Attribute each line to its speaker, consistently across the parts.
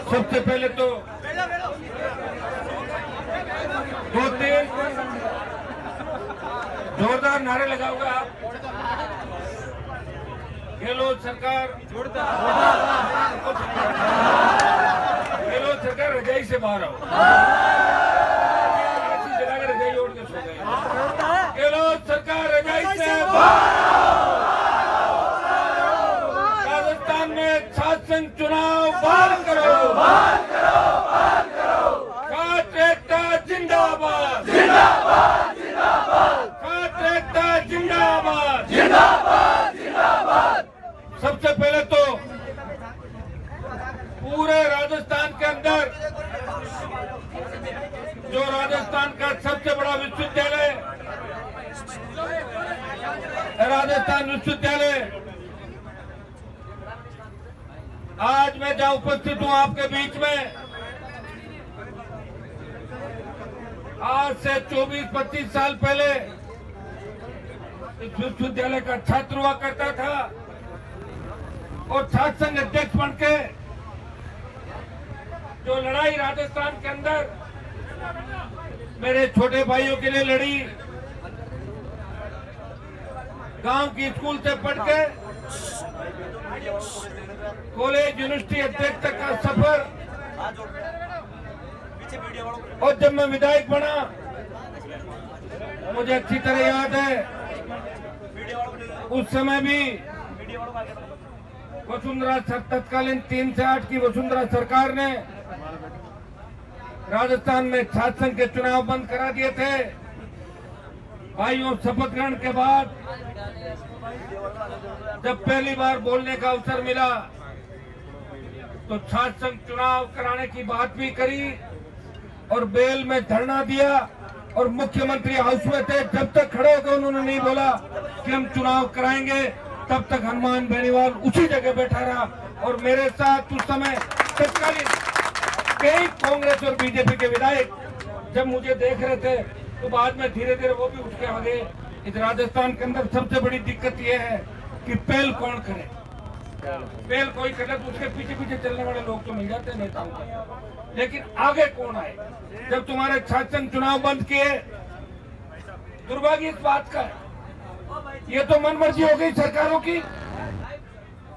Speaker 1: सबसे पहले तो 2-3 जोरदार नारे लगाऊंगा आप। गहलोत सरकार रजाई से बाहर आओ। ऐसी जगह रजाई ओढ़ के सो गए। गहलोत सरकार रजाई से राजस्थान में छात्र संघ चुनाव बहाल करो। खाट्रेक्टा जिंदाबाद, खाट्रेक्टा जिंदाबाद। सबसे पहले तो पूरे राजस्थान के अंदर जो राजस्थान का सबसे बड़ा विश्वविद्यालय राजस्थान विश्वविद्यालय, आज मैं जहां उपस्थित हूं आपके बीच में, आज से 24-25 साल पहले इस विश्वविद्यालय का छात्र हुआ करता था और छात्र संघ अध्यक्ष बनके जो लड़ाई राजस्थान के अंदर मेरे छोटे भाइयों के लिए लड़ी, गांव की स्कूल से पढ़ के कॉलेज यूनिवर्सिटी अध्यक्ष तक का सफर, और जब मैं विधायक बना, मुझे अच्छी तरह याद है उस समय भी वसुंधरा तत्कालीन 3 से 8 की वसुंधरा सरकार ने राजस्थान में छात्र संघ के चुनाव बंद करा दिए थे। भाइयों, शपथ ग्रहण के बाद जब पहली बार बोलने का अवसर मिला तो छात्र संघ चुनाव कराने की बात भी करी और बेल में धरना दिया और मुख्यमंत्री हाउस में थे। जब तक खड़े होकर उन्होंने नहीं बोला कि हम चुनाव कराएंगे, तब तक हनुमान बेनीवाल उसी जगह बैठा रहा। और मेरे साथ उस समय तत्कालीन कई कांग्रेस और बीजेपी के विधायक जब मुझे देख रहे थे तो बाद में धीरे धीरे वो भी उठ के आ गए। इस राजस्थान के अंदर सबसे बड़ी दिक्कत ये है कि पहल कौन करे। पहल कोई करे तो उसके पीछे पीछे चलने वाले लोग तो मिल जाते हैं नेताओं को, लेकिन आगे कौन आए। जब तुम्हारे छात्र संघ चुनाव बंद किए, दुर्भाग्य इस बात का है, ये तो मनमर्जी हो गई सरकारों की।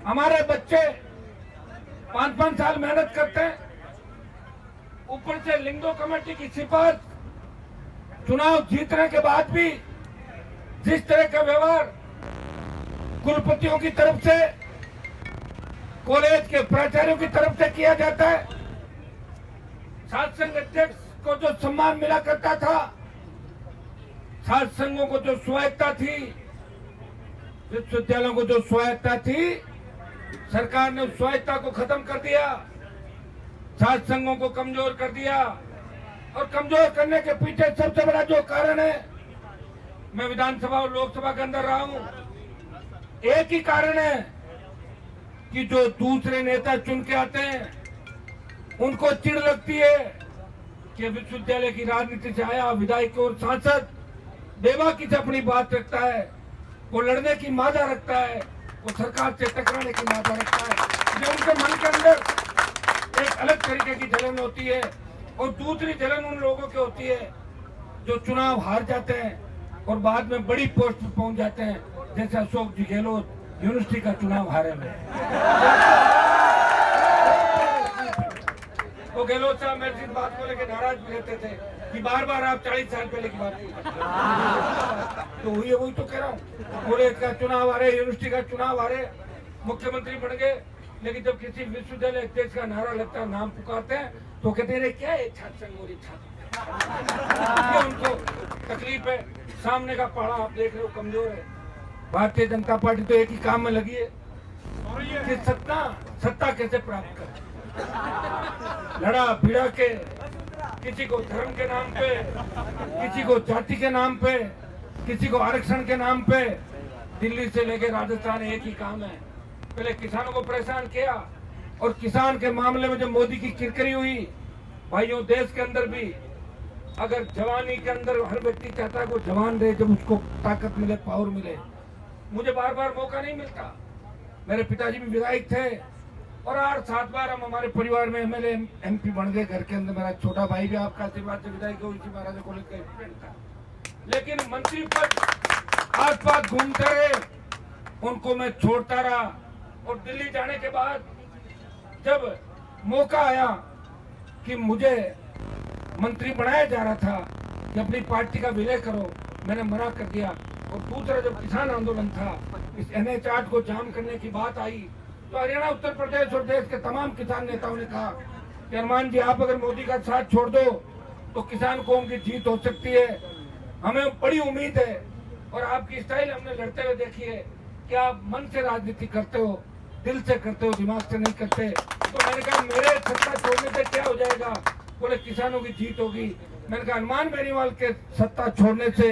Speaker 1: हमारे बच्चे 5-5 साल मेहनत करते हैं, ऊपर से लिंगो कमेटी की सिफारिश, चुनाव जीतने के बाद भी जिस तरह का व्यवहार कुलपतियों की तरफ से, कॉलेज के प्राचार्यों की तरफ से किया जाता है, छात्र संघ अध्यक्ष को जो सम्मान मिला करता था, छात्र संघों को जो स्वायत्ता थी, विश्वविद्यालयों को जो स्वायत्ता थी, सरकार ने उस स्वायत्ता को खत्म कर दिया, छात्र संघों को कमजोर कर दिया। और कमजोर करने के पीछे सबसे बड़ा जो कारण है, मैं विधानसभा और लोकसभा के अंदर रहा हूं, एक ही कारण है कि जो दूसरे नेता चुन के आते हैं उनको चिढ़ लगती है कि विश्वविद्यालय की राजनीति से आया विधायक और सांसद बेबाकी से अपनी बात रखता है, वो लड़ने की मादा रखता है, वो सरकार से टकराने की मादा रखता है। जो उनके मन के अंदर एक अलग तरीके की जलन होती है। और दूसरी जलन उन लोगों की होती है जो चुनाव हार जाते हैं और बाद में बड़ी पोस्ट पर पहुंच जाते हैं, जैसे अशोक जी गहलोत यूनिवर्सिटी का चुनाव हारे हुए। तो गहलोत साहब मेरी इस बात को लेकर नाराज भी रहते थे कि बार बार आप 40 साल पहले की बात तो हुई है, वही तो कह रहा हूँ। कॉलेज का चुनाव हारे, यूनिवर्सिटी का चुनाव हारे, मुख्यमंत्री बन गए, लेकिन जब किसी विश्वविद्यालय अध्यक्ष का नारा लगता है, नाम पुकारते हैं, तो कहते हैं क्या है छात्र संघ मोदी छात्र। उनको तकलीफ है, सामने का पहाड़ा आप देख रहे हो कमजोर है। भारतीय जनता पार्टी तो एक ही काम में लगी है कि सत्ता कैसे प्राप्त करे। लड़ा भिड़ा के, किसी को धर्म के नाम पे, किसी को जाति के नाम पे, किसी को आरक्षण के नाम पे, दिल्ली से लेकर राजस्थान एक ही काम है, पहले किसानों को परेशान किया। और किसान के मामले में जब मोदी की किरकिरी हुई, भाइयों देश के अंदर भी अगर जवानी के अंदर हर व्यक्ति चाहता है वो जवान रहे, जब उसको ताकत मिले, पावर मिले। मुझे बार बार मौका नहीं मिलता। मेरे पिताजी भी विधायक थे और 8-7 बार हम हमारे परिवार में एमएलए एमपी बन गए। घर के अंदर मेरा छोटा भाई भी आपका आशीर्वाद से विधायक महाराजा कॉलेज का स्टूडेंट था। लेकिन मंत्री पद आसपास घूमते रहे, उनको मैं छोड़ता रहा। और दिल्ली जाने के बाद जब मौका आया कि मुझे मंत्री बनाया जा रहा था कि अपनी पार्टी का विलय करो, मैंने मना कर दिया। और दूसरा जब किसान आंदोलन था, इस NH 8 को जाम करने की बात आई, तो हरियाणा, उत्तर प्रदेश और देश के तमाम किसान नेताओं ने कहा कि हनुमान जी, आप अगर मोदी का साथ छोड़ दो तो किसान कौम की जीत हो सकती है। हमें बड़ी उम्मीद है और आपकी स्टाइल हमने लड़ते हुए देखी है कि आप मन से राजनीति करते हो, दिल से करते हो, दिमाग से नहीं करते। तो मैंने कहा मेरे सत्ता छोड़ने से क्या हो जाएगा? बोले किसानों की जीत होगी। मैंने कहा हनुमान बेनीवाल के सत्ता छोड़ने से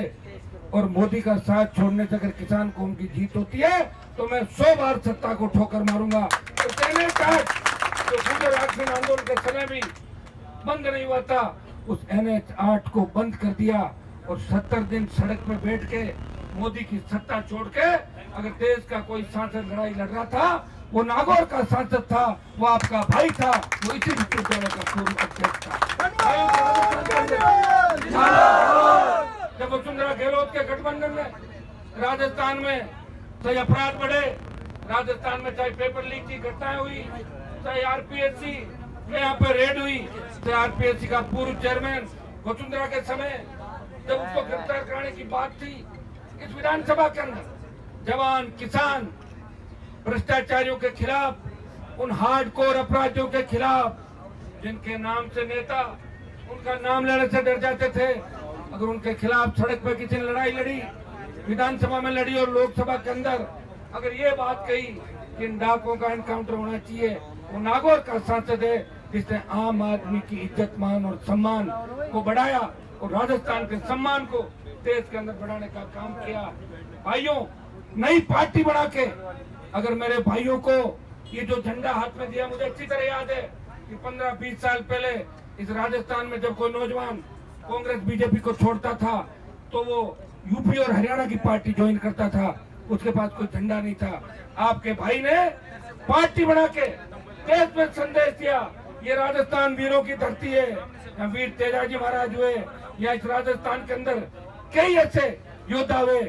Speaker 1: और मोदी का साथ छोड़ने से अगर किसान कौम की जीत होती है तो मैं 100 बार सत्ता को ठोकर मारूंगा। तो NH 8 जो गुजरात में आंदोलन के समय भी बंद नहीं हुआ था, उस NH 8 को बंद कर दिया और 70 दिन सड़क में बैठ के मोदी की सत्ता छोड़ के अगर देश का कोई सांसद लड़ाई लड़ रहा था, वो नागौर का सांसद था, वो आपका भाई था, वो इसी विश्वविद्यालय का पूर्व अध्यक्ष था। जब वसुंधरा गहलोत के गठबंधन में राजस्थान में चाहे अपराध बढ़े, राजस्थान में चाहे पेपर लीक की घटनाएं हुई, चाहे RPSC में यहाँ पे रेड हुई, चाहे RPSC का पूर्व चेयरमैन वसुंधरा के समय जब उसको गिरफ्तार कराने की बात थी, इस विधानसभा के अंदर जवान, किसान, भ्रष्टाचारियों के खिलाफ, उन हार्डकोर अपराधियों के खिलाफ जिनके नाम से नेता उनका नाम लेने से डर जाते थे, अगर उनके खिलाफ सड़क पर किसी ने लड़ाई लड़ी, विधानसभा में लड़ी और लोकसभा के अंदर अगर ये बात कही कि इन डाकुओं का एनकाउंटर होना चाहिए, वो नागौर का सांसद है जिसने आम आदमी की इज्जत, मान और सम्मान को बढ़ाया और राजस्थान के सम्मान को देश के अंदर बढ़ाने का काम किया। भाइयों, नई पार्टी बना के अगर मेरे भाइयों को ये जो झंडा हाथ में दिया, मुझे अच्छी तरह याद है कि 15-20 साल पहले इस राजस्थान में जब कोई नौजवान कांग्रेस बीजेपी को छोड़ता था तो वो यूपी और हरियाणा की पार्टी ज्वाइन करता था, उसके पास कोई झंडा नहीं था। आपके भाई ने पार्टी बना के देश में संदेश दिया, ये राजस्थान वीरों की धरती है, यहाँ वीर तेजाजी महाराज हुए, या इस राजस्थान के अंदर कई ऐसे योद्धा हुए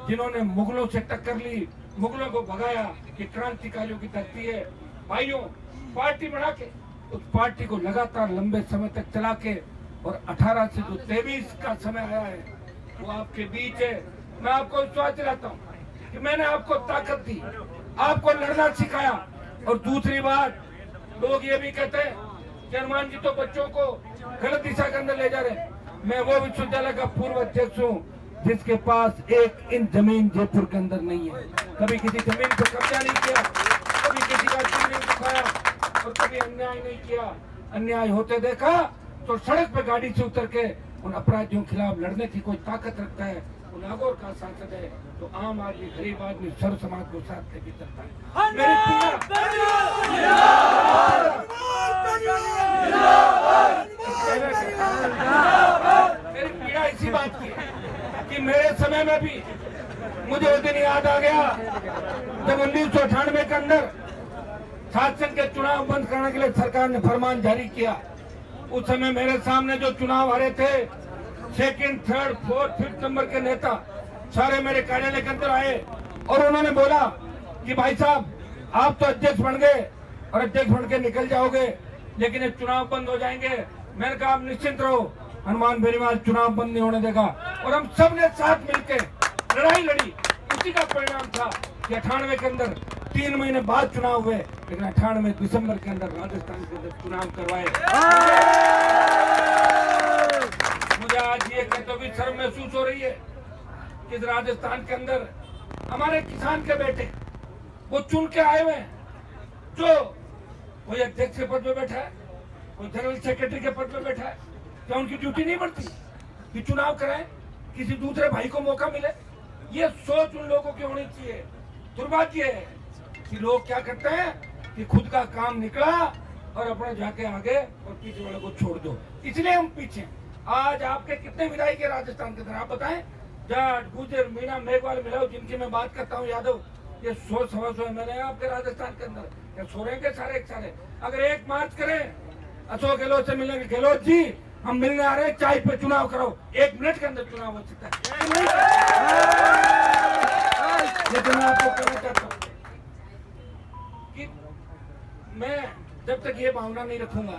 Speaker 1: जिन्होंने मुगलों से टक्कर ली, मुगलों को भगाया, ये क्रांतिकारियों की धरती है। भाइयों, पार्टी बना के उस पार्टी को लगातार लंबे समय तक चला के और 18 से जो 23 का समय आया है वो आपके बीच है। मैं आपको विश्वास दिलाता हूँ कि मैंने आपको ताकत दी, आपको लड़ना सिखाया। और दूसरी बात, लोग ये भी कहते हैं कि हनुमान जी तो बच्चों को गलत दिशा के अंदर ले जा रहे। मैं वो विश्वविद्यालय का पूर्व अध्यक्ष हूँ जिसके पास 1 इंच जमीन जयपुर के अंदर नहीं है, कभी किसी जमीन पर कब्जा नहीं किया, कभी किसी का दिल नहीं दुखाया और कभी अन्याय नहीं किया। अन्याय होते देखा तो सड़क पे गाड़ी से उतर के उन अपराधियों के खिलाफ लड़ने की कोई ताकत रखता है, वो नागौर का सांसद है, तो आम आदमी, गरीब आदमी, सर्व समाज को साथ लेके चलता है। मेरी पीड़ा इसी बात की कि मेरे समय में भी मुझे उस दिन याद आ गया जब 1998 के अंदर शासन के चुनाव बंद करने के लिए सरकार ने फरमान जारी किया। उस समय मेरे सामने जो चुनाव हारे थे, 2nd, 3rd, 4th, 5th number के नेता सारे मेरे कार्यालय के अंदर आए और उन्होंने बोला कि भाई साहब, आप तो अध्यक्ष बन गए और अध्यक्ष बन के निकल जाओगे, लेकिन ये चुनाव बंद हो जाएंगे। मैंने कहा आप निश्चिंत रहो, हनुमान बेनीवाल चुनाव बंद नहीं होने देगा। और हम सब ने साथ मिलकर लड़ाई लड़ी। उसी का परिणाम था कि 98 के अंदर 3 महीने बाद चुनाव हुए, लेकिन 98 दिसंबर के अंदर राजस्थान के अंदर चुनाव करवाए। मुझे आज ये कहते हुए शर्म महसूस हो रही है कि राजस्थान के अंदर हमारे किसान के बेटे वो चुन के आए हुए, जो कोई अध्यक्ष के पद पे बैठा है, कोई जनरल सेक्रेटरी के पद पे बैठा है, क्या उनकी ड्यूटी नहीं बनती कि चुनाव कराएं, किसी दूसरे भाई को मौका मिले? ये सोच उन लोगों की होनी चाहिए। दुर्भाग्य है कि लोग क्या करते हैं कि खुद का काम निकला और अपना जाके आगे और पीछे वाले को छोड़ दो, इसलिए हम पीछे। आज आपके कितने विधायक है राजस्थान के अंदर, आप बताएं। जाट, गुजर, मीणा, मेघवाल मिलाओ, जिनकी मैं बात करता हूँ यादव, ये 100-125 MLA है आपके राजस्थान के अंदर। ये सो रहे हैं सारे एक सारे। अगर एक मार्च करें अशोक गहलोत से मिलेंगे, गहलोत जी हम मिलने आ रहे हैं, चाय पे चुनाव कराओ, 1 मिनट के अंदर चुनाव हो सकता है। लेकिन मैं आपको कहना चाहता हूँ कि मैं जब तक ये भावना नहीं रखूंगा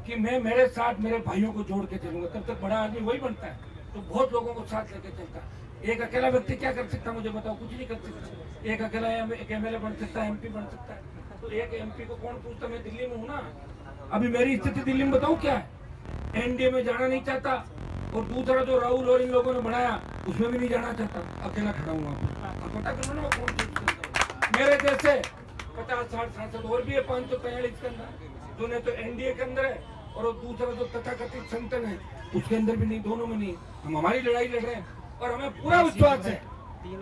Speaker 1: कि मैं मेरे साथ मेरे भाइयों को जोड़ के चलूंगा, तब तक बड़ा आदमी वही बनता है तो बहुत लोगों को साथ लेके चलता है। एक अकेला व्यक्ति क्या कर सकता, मुझे बताओ, कुछ नहीं कर सकता। एक अकेला एक MLA बन सकता है, MP बन सकता है, तो एक MP को कौन पूछता। मैं दिल्ली में हूँ ना, अभी मेरी स्थिति दिल्ली में बताऊँ क्या है, NDA में जाना नहीं चाहता, और दूसरा जो राहुल और इन लोगों ने बनाया उसमें भी नहीं जाना चाहता, अकेला खड़ा हूँ। आप पता करो ना कौन चीज। मेरे जैसे 50-60 सांसद और भी है 543 के अंदर, जो ने तो NDA के अंदर है, और दूसरा जो तथाकथित संगठन है उसके अंदर भी नहीं, दोनों में नहीं। हम हमारी लड़ाई लड़ रहे हैं और हमें पूरा विश्वास है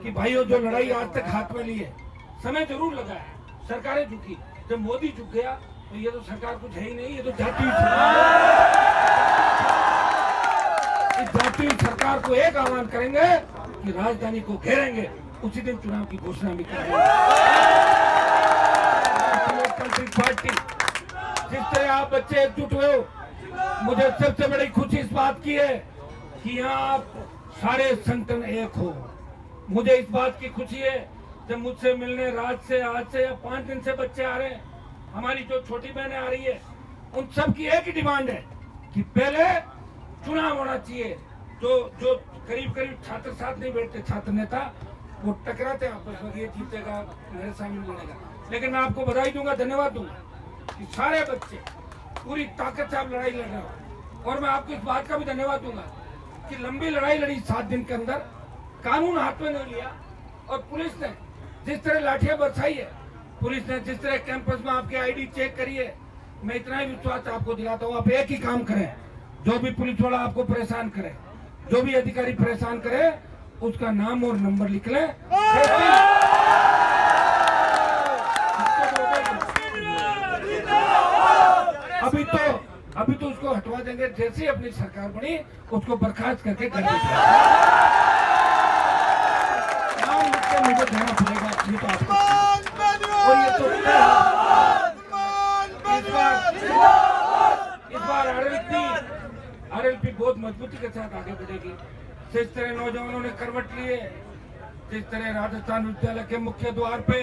Speaker 1: कि भाइयों जो लड़ाई आज तक हाथ में ली है, समय जरूर लगा है, सरकारें झुकी। जब मोदी झुक गया तो ये तो सरकार कुछ है ही नहीं, ये तो जाती हुई इस जाती हुई सरकार को एक आह्वान करेंगे कि राजधानी को घेरेंगे, उसी दिन चुनाव की घोषणा भी करेंगे। लोकतांत्रिक पार्टी, जिस तरह आप बच्चे एकजुट हुए हो, मुझे सबसे बड़ी खुशी इस बात की है कि यहाँ आप सारे संगठन एक हो। मुझे इस बात की खुशी है जब मुझसे मिलने रात से आज से या 5 दिन से बच्चे आ रहे हैं, हमारी जो छोटी बहनें आ रही है, उन सब की एक ही डिमांड है कि पहले चुनाव होना चाहिए। जो करीब छात्र साथ नहीं बैठते, छात्र नेता वो टकराते आपस में, ये जीतेगा मेरे सामने लड़ेगा। लेकिन मैं आपको बधाई दूंगा, धन्यवाद दूंगा कि सारे बच्चे पूरी ताकत से आप लड़ाई लड़ रहे हो। और मैं आपको इस बात का भी धन्यवाद दूंगा कि लंबी लड़ाई लड़ी 7 दिन के अंदर, कानून हाथ में नहीं लिया, और पुलिस ने जिस तरह लाठियां बरसाई है, पुलिस ने जिस तरह कैंपस में आपकी ID चेक करी है, मैं इतना ही विश्वास आपको दिलाता हूँ, आप एक ही काम करें। जो भी पुलिस वाला आपको परेशान करे, जो भी अधिकारी परेशान करे, उसका नाम और नंबर लिख ले। अभी तो उसको हटवा देंगे, जैसे ही अपनी सरकार बनी उसको बर्खास्त करके कर देंगे। नाम लिख के मुझे देना पड़ेगा, ये तो आपको, और ये तो इस बार RLP बहुत मजबूती के साथ आगे बढ़ेगी। जिस तरह नौजवानों ने करवट लिए, जिस तरह राजस्थान विश्वविद्यालय के मुख्य द्वार पे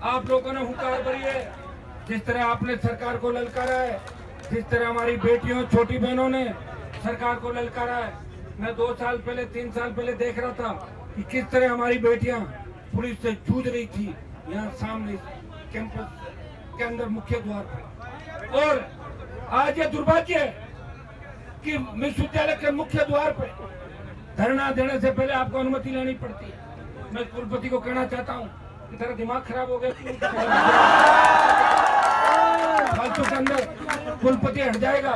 Speaker 1: आप लोगों ने हुंकार भरी है, जिस तरह आपने सरकार को ललकारा है, जिस तरह हमारी बेटियों छोटी बहनों ने सरकार को ललकारा है। मैं 2 साल पहले 3 साल पहले देख रहा था कि किस तरह हमारी बेटियां पुलिस से जूझ रही थी यहाँ सामने कैंपस के अंदर मुख्य द्वार पर। और आज ये दुर्भाग्य है कि विश्वविद्यालय के मुख्य द्वार पर धरना देने से पहले आपको अनुमति लेनी पड़ती है। मैं कुलपति को कहना चाहता हूँ कि तेरा दिमाग खराब हो गया, फालतू के अंदर कुलपति हट जाएगा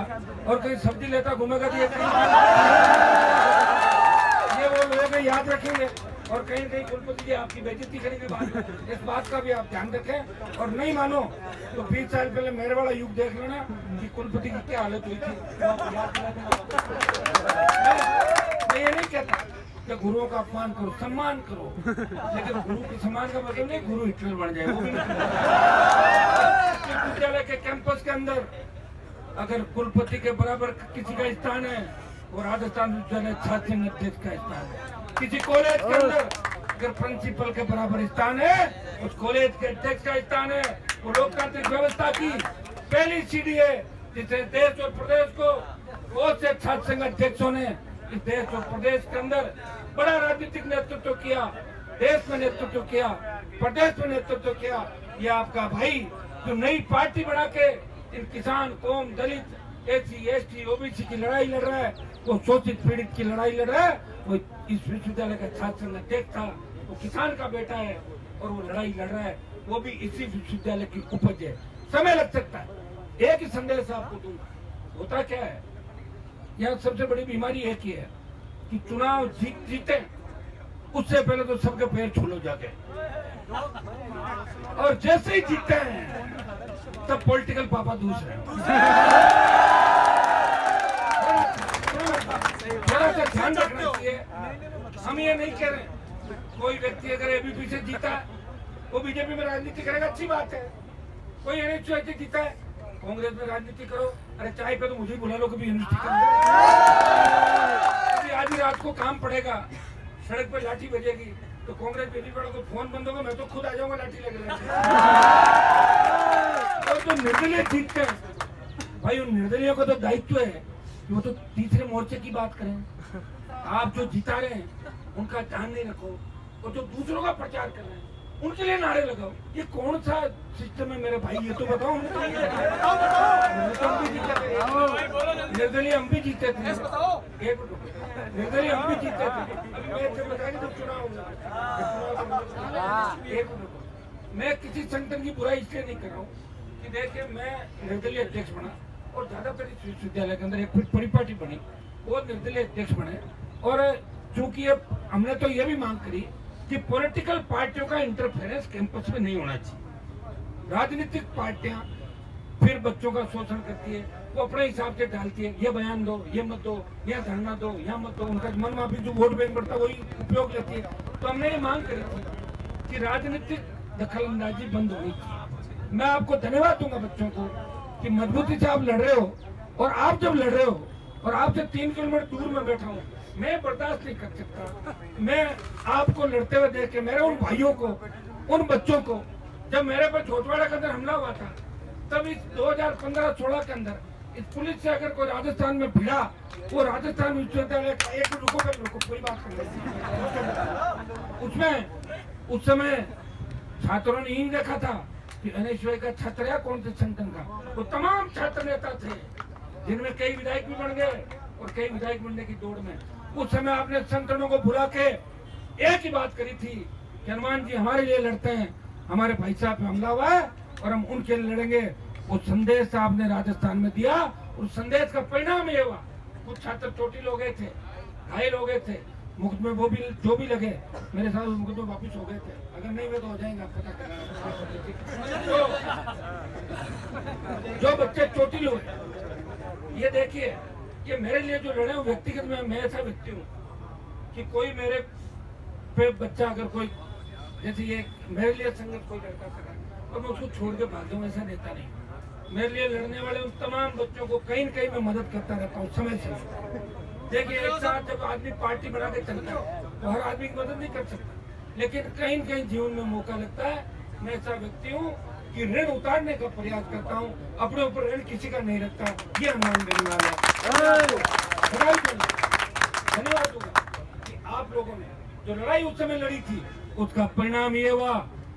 Speaker 1: और कहीं सब्जी लेता घूमेगा तो ये वो लोग याद रखेंगे, और कहीं कहीं कुलपति जी आपकी बेइज्जती करेंगे बाद। इस बात का भी आप ध्यान रखें, और नहीं मानो तो 20 साल पहले मेरे वाला युग देख लेना कि कुलपति की क्या हालत हुई थी। मैं ये नहीं कहता कि गुरुओं का अपमान करो, सम्मान करो, लेकिन गुरु के सम्मान का मतलब नहीं गुरु हिटलर बन जाए, वो भी नहीं। विश्वविद्यालय के कैंपस के अंदर अगर कुलपति के बराबर किसी का स्थान है, वो राजस्थान विश्वविद्यालय छात्र संघ अध्यक्ष का स्थान है। किसी कॉलेज के अंदर अगर प्रिंसिपल के बराबर स्थान है, उस कॉलेज के अध्यक्ष का स्थान है। वो लोकतांत्रिक व्यवस्था की पहली सीढ़ी है, जिसे देश और प्रदेश को बहुत से छात्र संघ अध्यक्षों ने इस देश और प्रदेश के अंदर बड़ा राजनीतिक नेतृत्व किया, देश में नेतृत्व किया, प्रदेश में नेतृत्व किया। ये आपका भाई जो नई पार्टी बना के इन किसान, कौम, दलित, SC, ST, OBC की लड़ाई लड़ रहा है, वो शोषित पीड़ित की लड़ाई लड़ रहा है, वो इस विश्वविद्यालय का छात्र संघ अध्यक्ष था, वो किसान का बेटा है और वो लड़ाई लड़ रहा है, वो भी इसी विश्वविद्यालय की उपज है। समय लग सकता है। एक ही संदेश आपको दूंगा, होता क्या है, यहाँ सबसे बड़ी बीमारी एक ही है कि चुनाव जीते उससे पहले तो सबके पैर छू लो जाके, और जैसे ही जीतते हैं तब पॉलिटिकल पापा दूसरे थोड़ा सा ध्यान रखना चाहिए। हम ये नहीं कह रहे कोई व्यक्ति अगर एबीपी से जीता वो बीजेपी में राजनीति करेगा, अच्छी बात है। कोई एनएचयू से जीता है कांग्रेस में राजनीति करो। अरे चाय पे तो मुझे बुला लो, कभी यूनिवर्सिटी आज ही रात को काम पड़ेगा, सड़क पे लाठी बजेगी तो कांग्रेस पे भी पड़ा तो फोन बंद होगा, मैं तो खुद आ जाऊंगा लाठी लगे। और जो निर्दलीय जीतते हैं भाई, उन निर्दलीयों का तो दायित्व है कि वो तो तीसरे मोर्चे की बात करें। आप जो जिता रहे हैं उनका ध्यान नहीं रखो, और जो दूसरों का प्रचार कर रहे हैं उनके लिए नारे लगाओ। ये कौन सा सिस्टम है मेरे भाई, ये तो बताओ। निर्दलीय हम भी जीते थे, निर्दलीय हम भी जीते थे। मैं किसी संगठन की बुराई इसलिए नहीं कर रहा हूँ कि देखिए मैं निर्दलीय अध्यक्ष बना और ज्यादातर इस विश्वविद्यालय के अंदर एक फिर परिपाटी बनी, वो निर्दलीय अध्यक्ष बने। और चूंकि अब हमने तो ये भी मांग करी कि पॉलिटिकल पार्टियों का इंटरफेरेंस कैंपस में नहीं होना चाहिए। राजनीतिक पार्टियां फिर बच्चों का शोषण करती है, वो अपने हिसाब से डालती है, ये बयान दो, ये मत दो, ये धरना दो, यहाँ मत दो, उनका मन माफी जो वोट बैंक बढ़ता है वही उपयोग लेती है। तो हमने ये मांग करी थी कि राजनीतिक दखल अंदाजी बंद होनी चाहिए। मैं आपको धन्यवाद दूंगा बच्चों को कि मजबूती से आप लड़ रहे हो, और आप जब लड़ रहे हो और आपसे 3 किलोमीटर दूर में बैठा हूँ, मैं बर्दाश्त नहीं कर सकता। मैं आपको लड़ते हुए देख के मेरे उन भाइयों को, उन बच्चों को, जब मेरे पर छोटवाड़ा के अंदर हमला हुआ था तब इस 2015-16 के अंदर इस पुलिस से अगर कोई राजस्थान में भिड़ा, वो राजस्थान विश्वविद्यालय एक रुको कोई बात कर उसमें उस समय छात्रों ने ही देखा था कि एनएसयूआई का छात्र है कौन से संगठन का, वो तमाम छात्र नेता थे जिनमें कई विधायक भी बन गए और कई विधायक बनने की दौड़ में। उस समय आपने संगठनों को बुला के एक ही बात करी थी कि हनुमान जी हमारे लिए लड़ते हैं, हमारे भाई साहब पे हमला हुआ है और हम उनके लिए लड़ेंगे। वो संदेश आपने राजस्थान में दिया, उस संदेश का परिणाम ये हुआ कुछ छात्र चोटिल हो गए थे, घायल हो गए थे, मुकदमे वो भी जो भी लगे मेरे साथ मुकदमे वापिस हो गए थे, अगर नहीं हुए तो हो जाएंगे, आप पता करना। जो बच्चे चोटिल हुए, ये देखिए ये मेरे लिए जो लड़े हूँ व्यक्तिगत में, मैं ऐसा व्यक्ति हूँ कि कोई मेरे पे बच्चा अगर कोई जैसे ये मेरे लिए संघर्ष कोई लड़का कर रहा है और मैं उसको छोड़ के भाग जाऊँ, ऐसा नेता नहीं। मेरे लिए लड़ने वाले उन तमाम बच्चों को कहीं न कहीं मैं मदद करता रहता हूँ समय से। देखिए एक साथ जब आदमी पार्टी बना के चलता है तो हर आदमी की मदद नहीं कर सकता, लेकिन कहीं न कहीं जीवन में मौका लगता है। मैं ऐसा व्यक्ति हूँ कि ऋण उतारने का प्रयास करता हूँ, अपने ऊपर ऋण किसी का नहीं रखता। ये अनुमान देने वाला है। धन्यवाद दूंगा कि आप लोगों ने जो लड़ाई उस समय लड़ी थी उसका परिणाम ये हुआ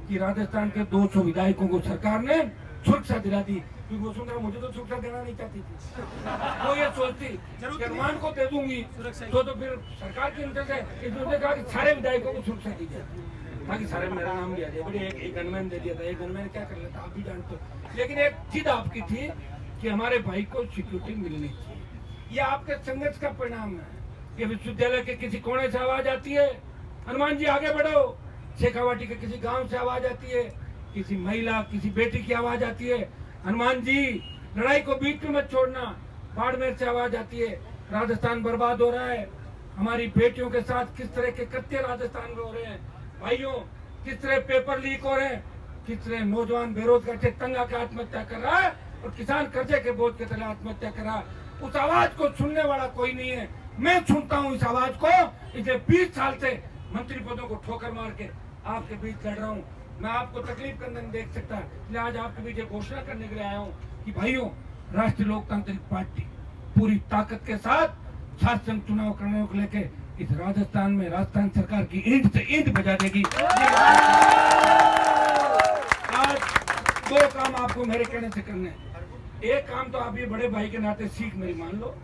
Speaker 1: कि राजस्थान के 200 विधायकों को सरकार ने सुरक्षा दिला दी। क्योंकि वसुंधरा मुझे तो सुरक्षा देना नहीं चाहती थी, वो ये सोचती कि अनुमान को दे दूंगी तो फिर सरकार के इंतजार है। इसने कहा कि सारे विधायकों को सुरक्षा दी जाए ताकि सारे मेरा नाम लिया जाए। बड़ी एक गनमैन दे दिया था, एक गनमैन क्या कर लेता आप भी जानते हो। लेकिन एक चीज आपकी थी कि हमारे भाई को सिक्योरिटी मिलनी चाहिए। ये आपके संघर्ष का परिणाम है। ये विश्वविद्यालय के किसी कोने से आवाज आती है, हनुमान जी आगे बढ़ो, शेखावाटी के किसी गांव से आवाज आती है, किसी महिला किसी बेटी की आवाज आती है, हनुमान जी लड़ाई को बीच में मत छोड़ना। बाड़मेर से आवाज आती है, राजस्थान बर्बाद हो रहा है, हमारी बेटियों के साथ किस तरह के कृत्य राजस्थान में हो रहे हैं, भाइयों किस तरह पेपर लीक हो रहे हैं, किस तरह नौजवान बेरोजगार से तंग आकर आत्महत्या कर रहा है और किसान कर्जे के बोझ के तले आत्महत्या कर रहा है। उस आवाज को सुनने वाला कोई नहीं है। मैं सुनता हूँ इस आवाज को, इसलिए 20 साल से मंत्री पदों को ठोकर मार के आपके बीच लड़ रहा हूँ। मैं आपको तकलीफ करने नहीं देख सकता, इसलिए आज आपके बीच घोषणा करने के लिए आया हूँ कि भाइयों राष्ट्रीय लोकतांत्रिक पार्टी पूरी ताकत के साथ शासन चुनाव करने को लेके इस राजस्थान में राजस्थान सरकार की ईंट से ईंट बजा देगी। आज 2 काम आपको मेरे कहने से करने हैं। एक काम तो आप ये बड़े भाई के नाते सीख मेरी मान लो।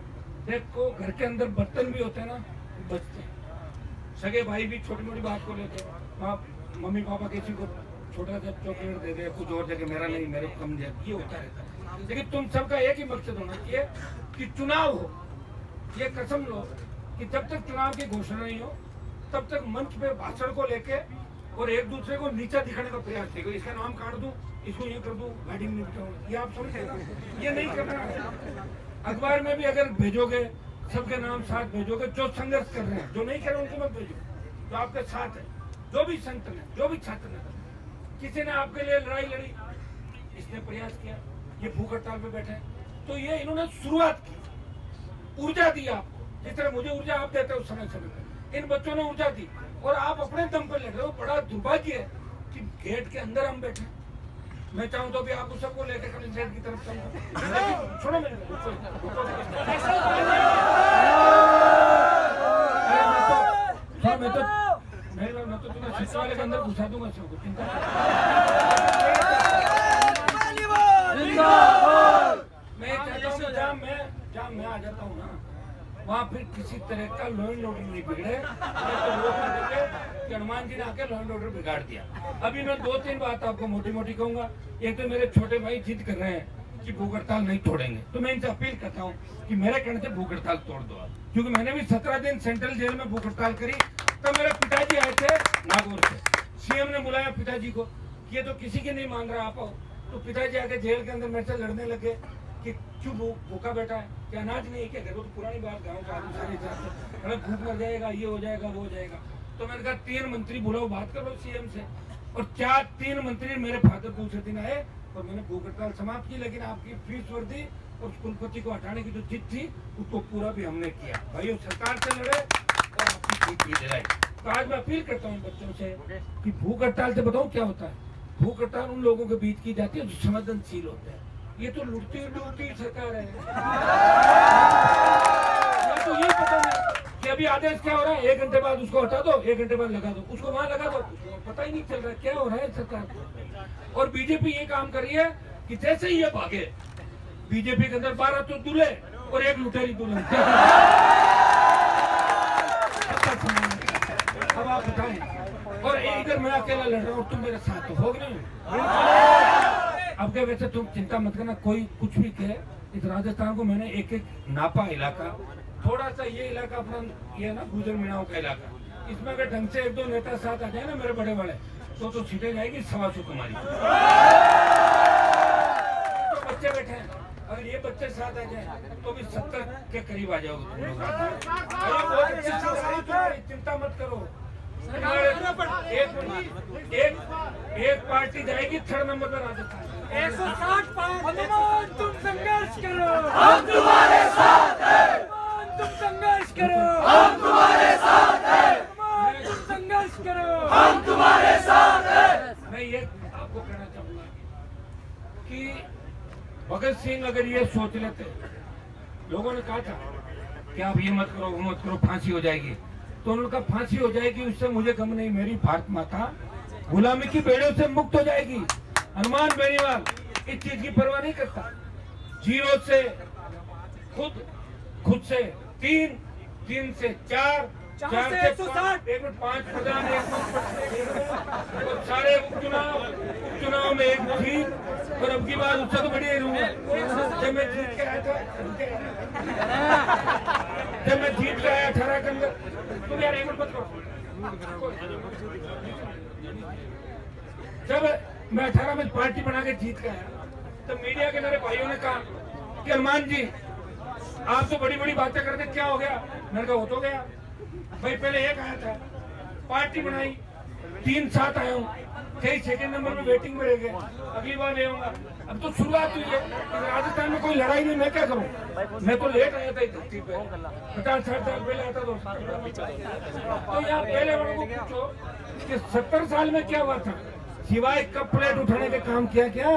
Speaker 1: देखो घर के अंदर बर्तन भी होते हैं ना, बचते हैं। सगे भाई भी छोटी मोटी बात को लेते हैं, मम्मी पापा किसी को छोटा सा चॉकलेट दे दे, कुछ और जगह मेरा नहीं, मेरे को कम दे, ये होता रहता है। लेकिन तुम सबका एक ही मकसद होना चाहिए कि चुनाव हो। ये कसम लो कि जब तक चुनाव की घोषणा नहीं हो तब तक मंच पे भाषण को लेके और एक दूसरे को नीचा दिखाने का प्रयास करेगा। इसका नाम काट दूं, इसको ये कर दूं, गाड़ी में बिठाऊं, ये आप समझे, ये नहीं करना। अखबार में भी अगर भेजोगे सबके नाम साथ भेजोगे जो संघर्ष कर रहे हैं, जो नहीं कर रहे उनको मत भेजो, जो आपके साथ है, जो भी संगठन है, जो भी छात्र है, किसी ने आपके लिए लड़ाई लड़ी, इसने प्रयास किया, ये भूख हड़ताल पे बैठे, तो ये इन्होंने शुरुआत की, ऊर्जा दी आपको, जिस तरह मुझे ऊर्जा आप देते हो समय समय पर, इन बच्चों ने ऊर्जा दी और आप अपने दम पर लड़ रहे हो। बड़ा दुर्भाग्य है कि गेट के अंदर हम बैठे। मैं चाहूँ तो भी आप सबको लेकर कलेक्ट्रेट की तरफ चलूँ। छोड़ो मेरे मैं तो तुम्हें शिक्षा वाले के अंदर घुसा दूंगा सबको, चिंता मैं चाहता हूँ जहाँ मैं आ जाता हूँ ना, वहाँ फिर किसी तरह का लॉ एंड ऑर्डर नहीं बिगड़े। तो लोग कहते कि हनुमान जी ने आके लॉ एंड ऑर्डर बिगाड़ दिया। अभी मैं 2-3 बात आपको मोटी मोटी कहूंगा। एक तो मेरे छोटे भाई जिद कर रहे हैं कि भूख हड़ताल नहीं तोड़ेंगे, तो मैं इनसे अपील करता हूँ कि मेरे कहने से भूख हड़ताल तोड़ दो आप, क्योंकि मैंने भी 17 दिन सेंट्रल जेल में भूख हड़ताल करी। तब मेरे पिताजी आए थे नागौर से, सीएम ने बुलाया पिताजी को कि ये तो किसी की नहीं मान रहा आप आओ। तो पिताजी आके जेल के अंदर मेरे से लड़ने लगे कि क्यों भूखा बैठा है, क्या अनाज नहीं क्या? वो तो पुरानी बात, गाँव का आदमी सारे हिसाब से भूख मर जाएगा, ये हो जाएगा, वो हो जाएगा। तो मैंने कहा 3 मंत्री बुलाओ, बात करो सीएम से। और 3 मंत्री मेरे फादर दूसरे दिन आए और मैंने भूख हड़ताल समाप्त की। लेकिन आपकी फीस वर्दी और कुलपति को हटाने की जो जिद थी उसको पूरा भी हमने किया। भाई वो सरकार से लड़े और आपकी जीत भी दिलाई। तो आज मैं अपील करता हूँ बच्चों से कि भूख हड़ताल से बताऊँ क्या होता है। भूख हड़ताल उन लोगों के बीच की जाती है जो संवेदनशील होते हैं। ये तो लुटती सरकार है। तो ये पता नहीं कि अभी आदेश क्या हो रहा है, 1 घंटे बाद उसको हटा दो, 1 घंटे बाद लगा दो, उसको वहां लगा दो, पता ही नहीं चल रहा है क्या हो रहा है सरकार। और बीजेपी ये काम कर रही है कि जैसे ही ये भागे, बीजेपी के अंदर 12 तो दूल्हे और 1 लुटेरी दुल्हन। अब आप बताएं, और इधर मैं अकेला लड़ रहा हूँ, तुम मेरे साथ तो हो नहीं। अब क्या, वैसे तुम चिंता मत करना, कोई कुछ भी कहे। इस राजस्थान को मैंने एक नापा इलाका, थोड़ा सा ये इलाका अपना ये ना गुजर मीनाओं का इलाका, इसमें अगर ढंग से 1-2 नेता साथ आ जाए ना मेरे बड़े बड़े, तो सीटें जाएगी 125 तुम्हारी। तो बच्चे बैठे हैं, अगर ये बच्चे साथ आ जाए तो भी 70 के करीब आ जाओगे तुम लोग। चिंता मत करो। एक पार्टी जाएगी 3rd नंबर पर राजस्थान।
Speaker 2: 160 पार। तुम संघर्ष करो, हम तुम्हारे साथ हैं। तुम संघर्ष करो, हम तुम्हारे साथ हैं। तुम संघर्ष करो, हम तुम्हारे साथ हैं।
Speaker 1: मैं ये आपको कहना चाहूंगा कि भगत सिंह अगर ये सोच लेते, लोगों ने कहा था कि आप ये मत करो, वो मत करो, फांसी हो जाएगी, तो उन्होंने कहा फांसी हो जाएगी उससे मुझे गम नहीं, मेरी भारत माता गुलामी की बेड़ों से मुक्त हो जाएगी। हनुमान बेनीवाल इस चीज की परवाह नहीं करता। 0 से खुद से 3 से 4 से 5 प्रधान, 1 सारे उपचुनाव में 1 जीत, और अब की बात उससे तो बढ़िया रहूंगा। जब मैं जीत के आया था 18 के अंदर, तुम यार एक मिनट मत करो। जब मैं 18 में पार्टी बना के जीत के आया तो मीडिया के मेरे भाइयों ने कहा कि हनुमान जी आप तो बड़ी बड़ी बातें करते, क्या हो गया? मैंने कहा हो तो गया भाई, पहले 1 आया था, पार्टी बनाई, 3 साथ आया हूँ, कई 2nd नंबर में वेटिंग में रह गए, अगली बार ले आऊंगा। अब तो शुरुआत हुई है, राजस्थान में कोई लड़ाई नहीं, मैं क्या करूँ? मैं तो लेट आया था इस धरती पे, 50-60 साल पहले आता तो यहाँ पहले वालों को पूछो कि 70 साल में क्या हुआ था, सिवाय कप प्लेट उठाने के काम किया क्या?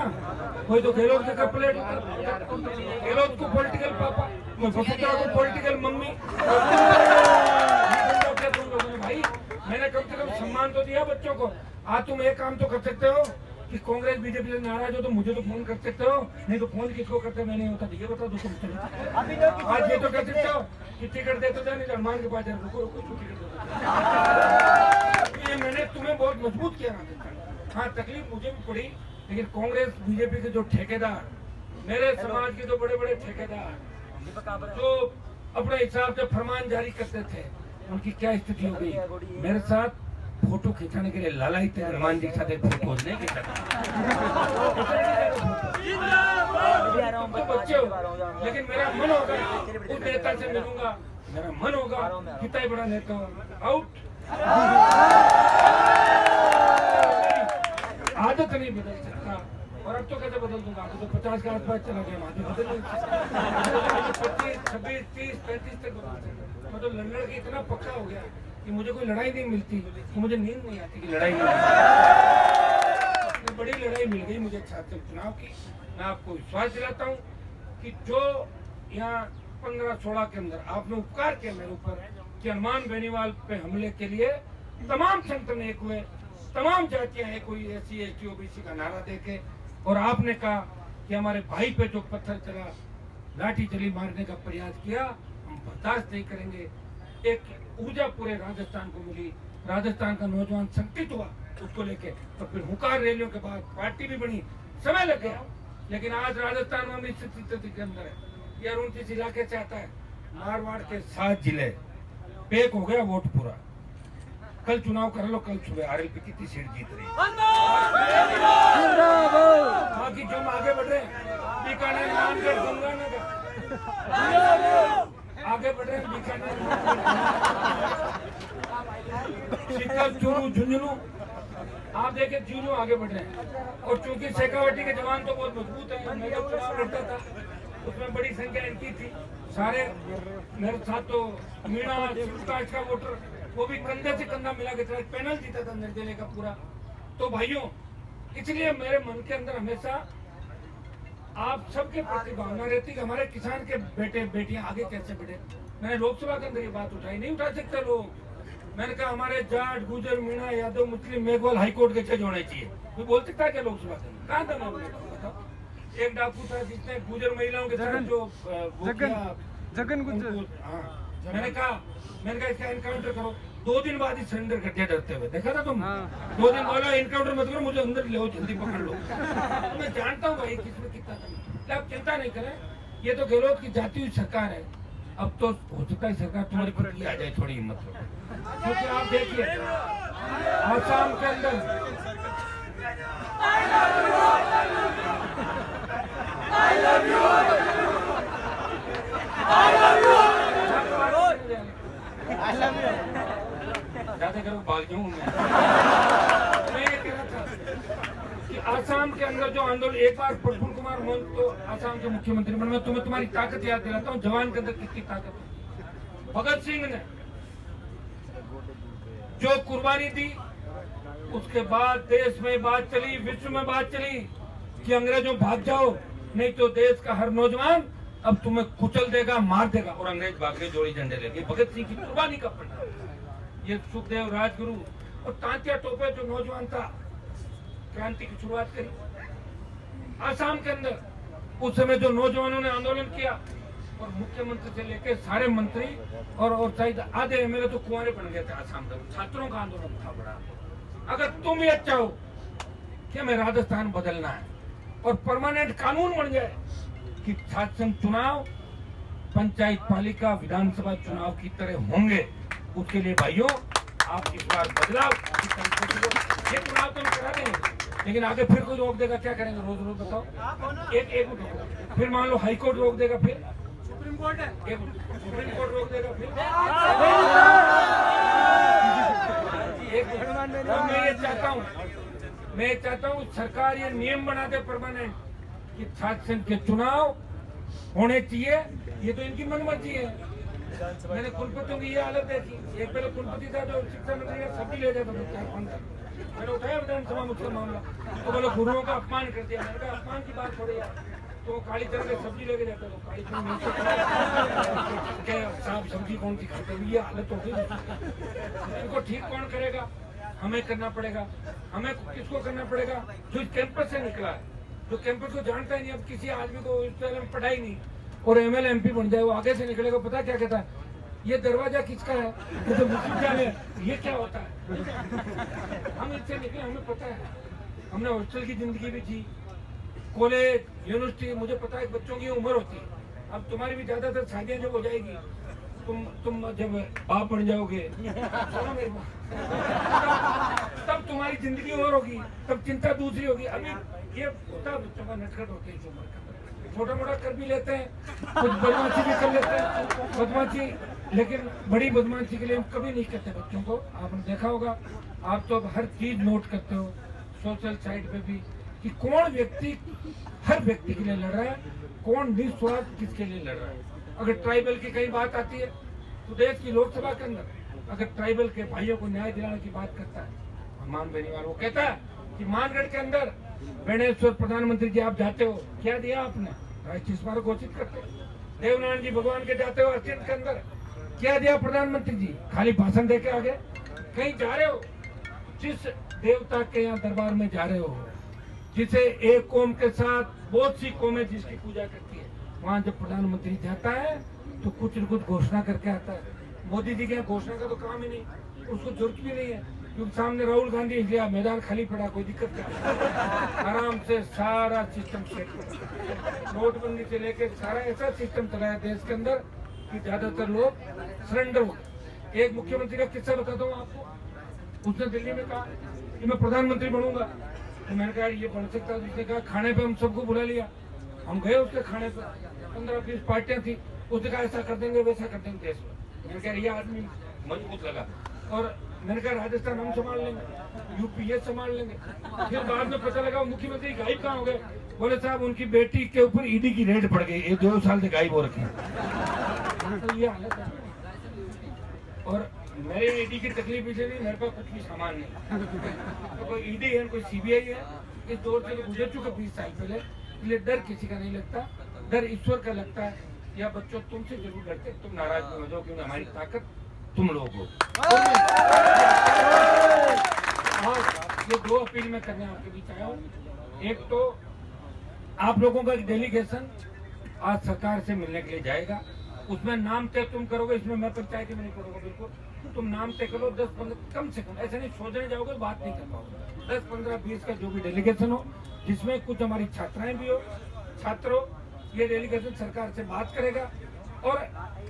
Speaker 1: कोई तो गहलोत के कप प्लेट, गहलोत को पॉलिटिकल पापा, वसुंधरा को पॉलिटिकल मम्मी। भाई मैंने कम से कम सम्मान तो दिया बच्चों को। आज तुम एक काम तो कर सकते हो कि कांग्रेस बीजेपी से नाराज हो तो मुझे तो फोन कर सकते हो, नहीं तो फोन किसको करते मैं नहीं होता, ये बता दो तुम। आज ये तो कर सकते हो कि टिकट दे तो जाए, नहीं हनुमान के पास जाए, रुको टिकट दे। मैंने तुम्हें बहुत मजबूत किया। हाँ तकलीफ मुझे भी पड़ी, लेकिन कांग्रेस बीजेपी के जो ठेकेदार, मेरे समाज के जो बड़े बड़े ठेकेदार जो अपने हिसाब से फरमान जारी करते थे, उनकी क्या स्थिति हो गई। मेरे साथ फोटो खिंचाने के लिए लालाई तेरे हनुमान जी के साथ एक फोटो नहीं खिंचाता। तो बच्चे हो, लेकिन मेरा मन होगा उस नेता से मिलूंगा, मेरा मन होगा कितना ही बड़ा नेता हो, आउट। आदत नहीं बदल सकता, और अब तो कैसे बदल दूंगा? अब तो 50 के आसपास चला गया, आदत बदल नहीं सकता। 25, 26, 30, 35 तक बदल सकता। मैं तो लड़ने के इतना पक्का हो गया कि मुझे कोई लड़ाई नहीं मिलती, तो मुझे नींद नहीं आती कि लड़ाई नहीं मिलती। बड़ी लड़ाई मिल गई मुझे छात्र चुनाव की। मैं आपको विश्वास दिलाता हूँ कि जो यहाँ 15-16 के अंदर आपने उपकार किया मेरे ऊपर कि हनुमान बेनीवाल पे हमले के लिए तमाम संगठन एक हुए, तमाम जातियां एक हुई, SC ST OBC का नारा देके, और आपने कहा कि हमारे भाई पे जो पत्थर चला, लाठी चली मारने का प्रयास किया, हम बर्दाश्त नहीं करेंगे। एक ऊर्जा पूरे राजस्थान को मिली, राजस्थान का नौजवान संकित हुआ उसको लेके, और फिर हुंकार रैलियों के बाद पार्टी भी बनी, समय लग गया, लेकिन आज राजस्थान में हम इस स्थिति के अंदर है। ये 29 इलाके से आता है, मारवाड़ के 7 जिले, पैक हो गया वोट पूरा। कल चुनाव कर लो, कल सुबह RLP कितनी सीट जीत रही है। बाकी जो हम आगे बढ़ रहे हैं, बीकानेर, नानगढ़, गंगानगर आगे बढ़ रहे हैं, बीकानेर, सीकर, चूरू, झुंझुनू, आप देखें चूरू आगे बढ़ रहे हैं। और चूंकि शेखावटी के जवान तो बहुत मजबूत है, मैं जब चुनाव लड़ता था उसमें बड़ी संख्या इनकी थी, सारे मेरे साथ तो मीणा कास्ट का वोटर, वो भी कंधे से कंधा मिला के चला, पैनल जीता था निर्दलीय का पूरा। तो भाइयों, इसलिए मेरे मन के अंदर हमेशा आप सबके प्रति भावना रहती कि हमारे किसान के बेटे बेटियां आगे कैसे बढ़े। मैंने लोकसभा के अंदर ये बात उठाई, नहीं उठा सकते लोग। मैंने कहा हमारे जाट, गुजर, मीणा, यादव, मुस्लिम, मेघवाल हाईकोर्ट के जज होने चाहिए। कोई बोल सकता है क्या लोकसभा के अंदर? कहाँ था मैं बताओ? एक डाकू था जिसने गुजर महिलाओं के साथ जो जगन गुजर, हाँ, मैंने कहा इसका एनकाउंटर करो। 2 दिन बाद ही सरेंडर कर दिया डरते हुए, देखा था तुम? 2 दिन बोला एनकाउंटर मत करो, मुझे अंदर ले जल्दी पकड़ लो। तो मैं जानता हूँ भाई किसमें कितना था। आप चिंता नहीं करें, ये तो गहलोत की जाती हुई सरकार है। अब तो हो सकता है सरकार तुम्हारी खुद आ जाए, थोड़ी हिम्मत हो, क्योंकि आप देखिए आसाम के अंदर ज्यादा करो भाग जाऊं मैं ये कह रहा था कि आसाम के अंदर जो आंदोलन, एक बार प्रफुल्ल कुमार मोहन तो आसाम के मुख्यमंत्री बने। मैं तुम्हें तुम्हारी ताकत याद दिलाता हूँ, जवान के अंदर कितनी ताकत है। भगत सिंह ने जो कुर्बानी दी, उसके बाद देश में बात चली, विश्व में बात चली कि अंग्रेजों भाग जाओ, नहीं तो देश का हर नौजवान अब तुम्हें कुचल देगा, मार देगा। और अंग्रेज भाग गए जोड़ी झंडे लेके। भगत सिंह की कुर्बानी का परिणाम ये सुखदेव, राजगुरु और तांत्या टोपे जो नौजवान था, क्रांति की शुरुआत करी आसाम के अंदर। उस समय जो नौजवानों ने आंदोलन किया, और मुख्यमंत्री से लेकर सारे मंत्री और शायद आधे MLA तो कुंवारे बन गए थे आसाम में। छात्रों का आंदोलन था बड़ा। अगर तुम ये चाहो कि हमें राजस्थान बदलना है और परमानेंट कानून बन जाए कि छात्र संघ चुनाव पंचायत पालिका विधानसभा चुनाव की तरह होंगे, उसके लिए भाइयों आप इस बार बदलाव ये चुनाव तो हम करा देंगे, लेकिन आगे फिर कोई रोक देगा, क्या करेंगे? रोज रोज बताओ। एक फिर मान लो हाई कोर्ट रोक देगा, फिर सुप्रीम कोर्ट रोक देगा, फिर मैं चाहता हूँ सरकार ये नियम बना दे परमानेंट कि छात्र संघ के चुनाव होने चाहिए। ये तो इनकी मनमर्जी है। मैंने कुलपतियों की ये हालत देखी। एक पहले कुलपति था जो शिक्षा मंत्री का सब्जी ले जाता था 4-5 साल। मैंने उठाया विधानसभा मुझसे मामला, तो बोले गुरुओं का अपमान कर दिया। मैंने कहा अपमान की बात थोड़ी है, तो काली चरण के सब्जी लेके जाता था। काली चरण साहब सब्जी कौन सी खाते? ये हालत हो गई। इनको ठीक कौन करेगा? हमें करना पड़ेगा। हमें किसको करना पड़ेगा? जो कैंपस से निकला है, जो कैंपस को जानता ही नहीं। अब किसी आदमी को इस तरह में पढ़ाई नहीं और MLA MP बन जाए, वो आगे से निकलेगा, पता क्या कहता है? ये दरवाजा किसका है? ये तो विश्वविद्यालय, ये क्या होता है? हम इससे निकले, हमें पता है। हमने हॉस्टल की जिंदगी भी जी, कॉलेज, यूनिवर्सिटी, मुझे पता है बच्चों की उम्र होती है। अब तुम्हारी भी ज्यादातर शादियां जब हो जाएगी तुम जब बाप बन जाओगे सुनो मेरी बात, तब तुम्हारी जिंदगी और होगी, तब चिंता दूसरी होगी। अभी ये होता है, बच्चों का नटखट होते हैं, छोटा मोटा कर भी लेते हैं, कुछ बदमाशी भी कर लेते हैं, बदमाशी, लेकिन बड़ी बदमाशी के लिए हम कभी नहीं करते बच्चों को। आपने देखा होगा, आप तो अब हर चीज नोट करते हो सोशल साइट पे भी कि कौन व्यक्ति हर व्यक्ति के लिए लड़ रहा है, कौन निस्वार्थ किसके लिए लड़ रहा है। अगर ट्राइबल की कहीं बात आती है तो देश की लोकसभा के अंदर अगर ट्राइबल के भाइयों को न्याय दिलाने की बात करता है मान बेनीवाल, वो कहता है कि मानगढ़ के अंदर बेणेश्वर प्रधानमंत्री जी आप जाते हो, क्या दिया आपने? राष्ट्रीय स्मारक घोषित करते। देवनारायण जी भगवान के जाते हो अर्चित के अंदर, क्या दिया प्रधानमंत्री जी? खाली भाषण दे के आगे। कहीं जा रहे हो, जिस देवता के यहाँ दरबार में जा रहे हो, जिसे एक कौम के साथ बहुत सी कौमें जिसकी पूजा करती है, वहाँ जब प्रधानमंत्री जाता है तो कुछ न कुछ घोषणा करके आता है। मोदी जी के घोषणा का तो काम ही नहीं, उसको जरूरत भी नहीं है, क्योंकि सामने राहुल गांधी, इसलिए मैदान खाली पड़ा, कोई दिक्कत नहीं, आराम से सारा सिस्टम सेट कर। नोटबंदी से लेकर सारा ऐसा सिस्टम चलाया देश के अंदर कि ज्यादातर लोग सरेंडर हो गए। एक मुख्यमंत्री का किस्सा बताता हूँ आपको, उसने दिल्ली में कहा कि मैं प्रधानमंत्री बनूंगा, तो मैंने कहा ये बन सकता है। उसने कहा खाने पे हम सबको बुला लिया, हम गए उसके खाने पे, 15-20 पार्टियां थी, उसने कहा ऐसा कर देंगे वैसा कर देंगे देश में। मैंने कहा ये आदमी मजबूत लगा, और मैंने कहा राजस्थान हम संभाल लेंगे, यूपी ये संभाल लेंगे। फिर बाद में पता लगा मुख्यमंत्री गायब कहाँ हो गए, बोले साहब उनकी बेटी के ऊपर ईडी की रेड पड़ गई, ये 2 साल से गायब हो रखे हैं। तो ये हालत है। और मेरे ईडी की तकलीफ इसलिए नहीं, मेरे पास कुछ भी सामान नहीं, तो कोई ईडी है कोई सीबीआई है, इस दौर से गुजर चुका 20 साल पहले, इसलिए डर किसी का नहीं लगता, डर ईश्वर का लगता है। या बच्चों तुमसे जरूर डरते, तुम नाराज न हो जाओ, क्योंकि हमारी ताकत तुम लोग हो। और ये 2 अपील में करने आपके बीच आया हूँ। एक तो आप लोगों का डेलीगेशन आज सरकार से मिलने के लिए जाएगा, उसमें नाम तय तुम करोगे, इसमें मैं पंचायती में नहीं करूँगा, बिल्कुल तुम नाम तय करो। 10-15 कम से कम, ऐसे नहीं सोचने जाओगे बात नहीं कर पाओगे। 10-15-20 का जो भी डेलीगेशन हो, जिसमें कुछ हमारी छात्राएं भी हो, छात्र हो, ये डेलीगेशन सरकार से बात करेगा। और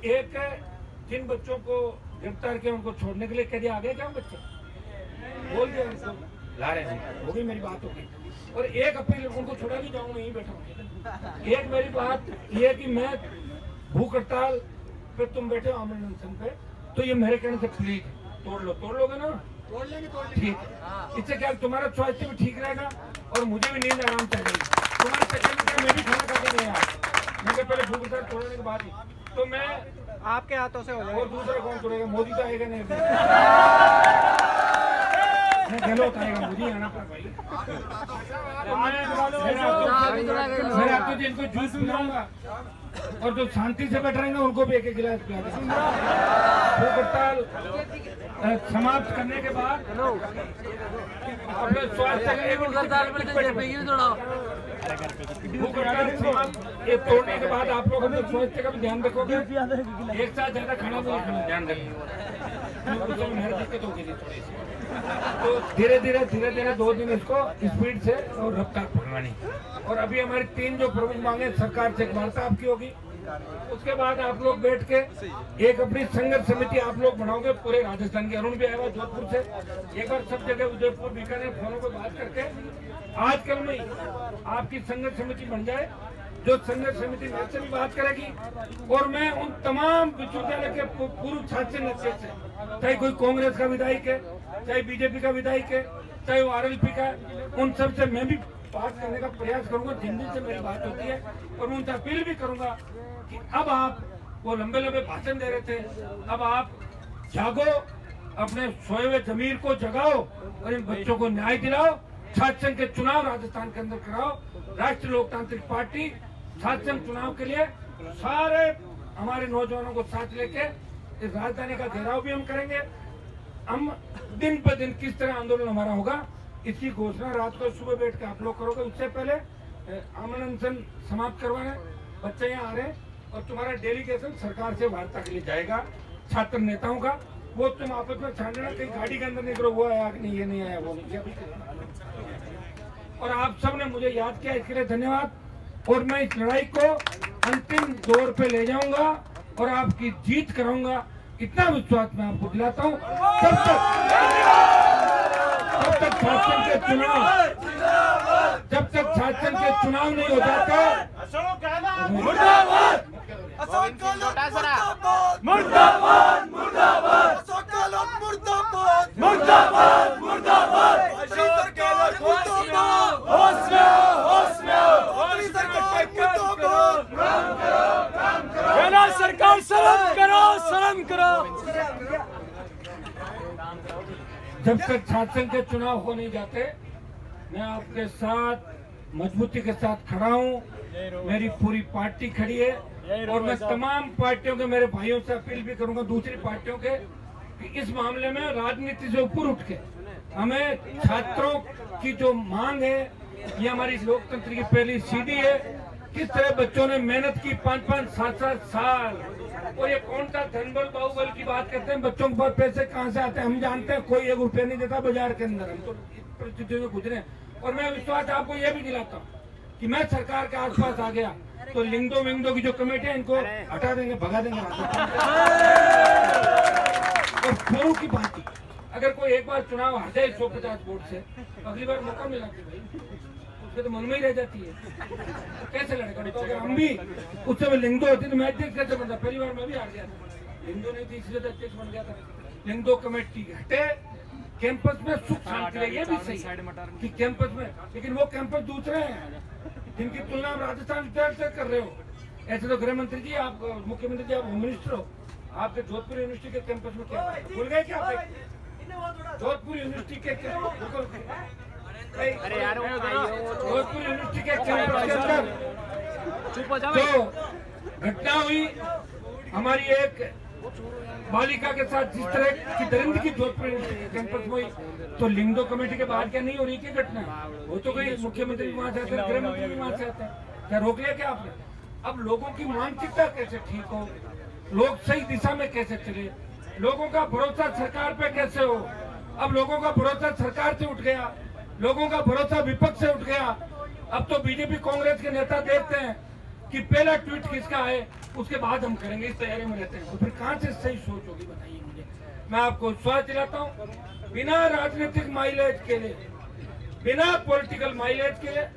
Speaker 1: एक जिन बच्चों को गिरफ्तार किया उनको छोड़ने के लिए कह दिया, आ गए क्या बच्चे, बोल दिया उनको ला रहे हैं, हो गई मेरी बात होगी। और एक अपील, उनको छोड़ा भी जाऊंगा, यहीं बैठा हूँ। एक मेरी बात ये कि मैं भूख हड़ताल पे तुम बैठे हो आमरण अनशन पे, तो ये मेरे कहने से प्लीज तोड़ लो, तोड़ लोगे ना? तोड़ लेंगे, तोड़ लेंगे। ठीक, इससे क्या तुम्हारा स्वास्थ्य भी ठीक रहेगा और मुझे भी नींद आराम से आएगी। तुम्हारे चक्कर में मैं भी खाना खा के नहीं आया, मैं पहले भूख हड़ताल तोड़ने के बाद ही, तो मैं
Speaker 3: आपके हाथों से हो जाएगा।
Speaker 1: और दूसरा कौन तोड़ेगा? मोदी तो आएगा नहीं, गलत आएगा, मुझे आना पड़ा भाई। मैं आपको जिनको जूस पिलाऊंगा और जो शांति से बैठ रहेंगे उनको भी एक गिलास पिला दूंगा। भूख हड़ताल समाप्त करने के बाद अपने स्वास्थ्य भूख हड़ताल समाप्त ये तोड़ने के बाद आप लोग अपने स्वास्थ्य का भी ध्यान रखोगे, एक साथ ज्यादा खाना भी ध्यान रखेंगे, मेहनत दिक्कत होगी थोड़ी सी, तो धीरे धीरे 2 दिन इसको स्पीड से और रफ्तार पकड़वानी। और अभी हमारी 3 जो प्रमुख मांगे सरकार से एक वार्ता आपकी होगी, उसके बाद आप लोग बैठ के एक अपनी संघर्ष समिति आप लोग बनाओगे पूरे राजस्थान की। अरुण भी आया हुआ जोधपुर से, एक बार सब जगह उदयपुर बीकानेर फोनों पर बात करके आजकल में आपकी संघर्ष समिति बन जाए, जो संघर्ष समिति मेरे से भी बात करेगी। और मैं उन तमाम विश्वविद्यालय के पूर्व छात्र नेता से, चाहे कोई कांग्रेस का विधायक है, चाहे बीजेपी का विधायक है, चाहे वो आरएलपी का, उन सब से मैं भी बात करने का प्रयास करूंगा जिन दिन से मेरी बात होती है। और मैं उनसे अपील भी करूंगा कि अब आप वो लंबे भाषण दे रहे थे, अब आप जागो, अपने सोए हुए जमीर को जगाओ और इन बच्चों को न्याय दिलाओ। छात्र संघ के चुनाव राजस्थान के अंदर कराओ। राष्ट्रीय लोकतांत्रिक पार्टी छात्र संघ चुनाव के लिए सारे हमारे नौजवानों को साथ लेके इस राजधानी का घेराव भी हम करेंगे। हम दिन पर दिन किस तरह आंदोलन हमारा होगा इसकी घोषणा रात को सुबह बैठ के आप लोग करोगे। उससे पहले आमरण अनशन समाप्त करवाने बच्चे यहाँ आ रहे हैं और तुम्हारा डेलीगेशन सरकार से वार्ता के लिए जाएगा छात्र नेताओं का। वो तुम आपस में छान लेना, कहीं गाड़ी के अंदर नहीं करो, वो आया कि नहीं, ये नहीं आया, वो नहीं किया। और आप सब ने मुझे याद किया, इसके लिए धन्यवाद। और मैं इस लड़ाई को अंतिम दौर पे ले जाऊंगा और आपकी जीत कराऊंगा, इतना विश्वास मैं आपको दिलाता हूँ। जब तक शासन के चुनाव नहीं हो जाते,
Speaker 2: सरकार शर्म करो।
Speaker 1: जब तक शासन के चुनाव हो नहीं जाते, मैं आपके साथ मजबूती के साथ खड़ा हूँ। मेरी पूरी पार्टी खड़ी है और मैं तमाम पार्टियों के, मेरे भाइयों से अपील भी करूंगा, दूसरी पार्टियों के, कि इस मामले में राजनीति से ऊपर उठ के हमें छात्रों की जो मांग है, ये हमारी लोकतंत्र की पहली सीढ़ी है। किस तरह बच्चों ने मेहनत की 5-5, 7-7 साल, और ये कौन सा धनबल बाहुबल की बात करते हैं, बच्चों के पास पैसे कहाँ से आते हैं हम जानते हैं। कोई 1 रुपया नहीं देता बाजार के अंदर, हम तो इस परिस्थितियों से गुजरे। और मैं विश्वास आपको ये भी दिलाता हूँ कि मैं सरकार के आसपास आ गया तो लिंगदो विंगदो की जो कमेटी है इनको हटा देंगे, भगा देंगे। और फेरू की भांति अगर कोई एक बार चुनाव हार जाए 150 वोट से, अगली बार मौका मिला भाई, उसके तो मन में ही रह जाती है, तो कैसे लड़ेगा? तो अगर हम भी उस समय लिंगदो होती तो मैं अध्यक्ष कैसे बनता? पहली बार मैं भी हार गया था, लिंगदो नहीं थी इसलिए तो अध्यक्ष बन गया था। लिंगदो कमेटी हटे, कैंपस में सुख शांति रहे, ये भी सही कि कैंपस में, लेकिन वो कैंपस दूसरे हैं जिनकी तुलना आप राजस्थान से कर रहे हो। ऐसे तो गृह मंत्री जी, आप मुख्यमंत्री जी, आप होम मिनिस्टर हो, आपके जोधपुर यूनिवर्सिटी के कैंपस में क्या भूल गए क्या? जोधपुर यूनिवर्सिटी के जोधपुर यूनिवर्सिटी के कैंपस के अंदर जो घटना हुई, हमारी एक बालिका के साथ जिस तरह की दरिंदगी जोधपुर कैंपस में हुई, तो लिंगदो कमेटी के बाहर क्या नहीं हो रही की घटना? वो तो कोई मुख्यमंत्री वहां से आते हैं, गृह मंत्री वहां से आते हैं, क्या रोक लिया क्या आपने? अब लोगों की मानसिकता कैसे ठीक हो, लोग सही दिशा में कैसे चले, लोगों का भरोसा सरकार पे कैसे हो? अब लोगों का भरोसा सरकार से उठ गया, लोगों का भरोसा विपक्ष से उठ गया। अब तो बीजेपी कांग्रेस के नेता देखते हैं कि पहला ट्वीट किसका है, उसके बाद हम करेंगे, इस तैयारी में रहते हैं। तो फिर कहां से सही सोच होगी बताइए मुझे। मैं आपको विश्वास दिलाता हूँ, बिना राजनीतिक माइलेज के लिए, बिना पॉलिटिकल माइलेज के लिए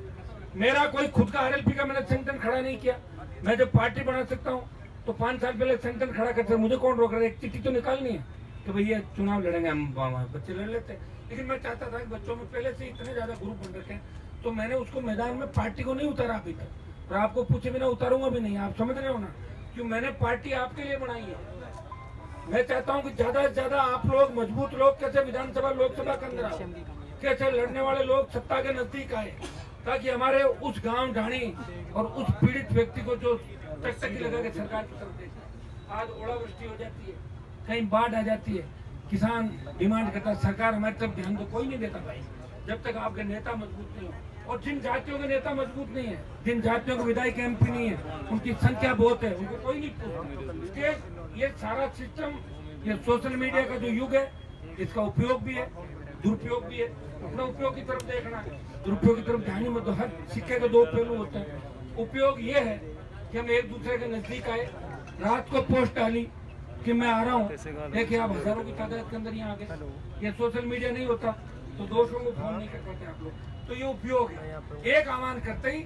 Speaker 1: मेरा कोई खुद का आरएलपी का मैंने संगठन खड़ा नहीं किया। मैं जब पार्टी बना सकता हूँ तो 5 साल पहले संगठन खड़ा करते, मुझे कौन रोक रहा है? एक चिट्ठी तो निकालनी है कि भैया चुनाव लड़ेंगे, हम बच्चे लड़ लेते। लेकिन मैं चाहता था कि बच्चों में पहले से इतने ज्यादा ग्रुप बन रखे हैं, तो मैंने उसको मैदान में पार्टी को नहीं उतारा अभी तक, और आपको पूछे बिना उतारूंगा भी नहीं। आप समझ रहे हो ना, क्यों मैंने पार्टी आपके लिए बनाई है। मैं चाहता हूं कि ज्यादा से ज्यादा आप लोग, मजबूत लोग, कैसे विधानसभा लोकसभा के अंदर आओ, कैसे लड़ने वाले लोग सत्ता के नजदीक आए, ताकि हमारे उस गांव ढाणी और उस पीड़ित व्यक्ति को जो टकटकी लगा के सरकार की तरफ देखते, आज ओलावृष्टि हो जाती है, कहीं बाढ़ आ जाती है, किसान डिमांड करता है सरकार हमारी तरफ ध्यान दो, कोई नहीं देता भाई जब तक आपके नेता मजबूत नहीं हो। और जिन जातियों के नेता मजबूत नहीं है, जिन जातियों के विधायक एमपी नहीं है, उनकी संख्या बहुत है, उनको कोई नहीं पूछता। ये सारा सिस्टम, ये सोशल मीडिया का जो युग है, इसका उपयोग भी है, दुरुपयोग भी है। अपना उपयोग की तरफ देखना है, दुरुपयोग की तरफ ध्यान ही मत दो। हर सिक्के के 2 पहलू होते हैं। उपयोग ये है कि हम एक दूसरे के नजदीक आए, रात को पोस्ट डाली कि मैं आ रहा हूँ, देखिए आप हजारों की तादाद के अंदर यहाँ आ गए। ये सोशल मीडिया नहीं होता तो दोस्तों को फोन नहीं कर पाते आप लोग, तो ये उपयोग है। एक आह्वान करते ही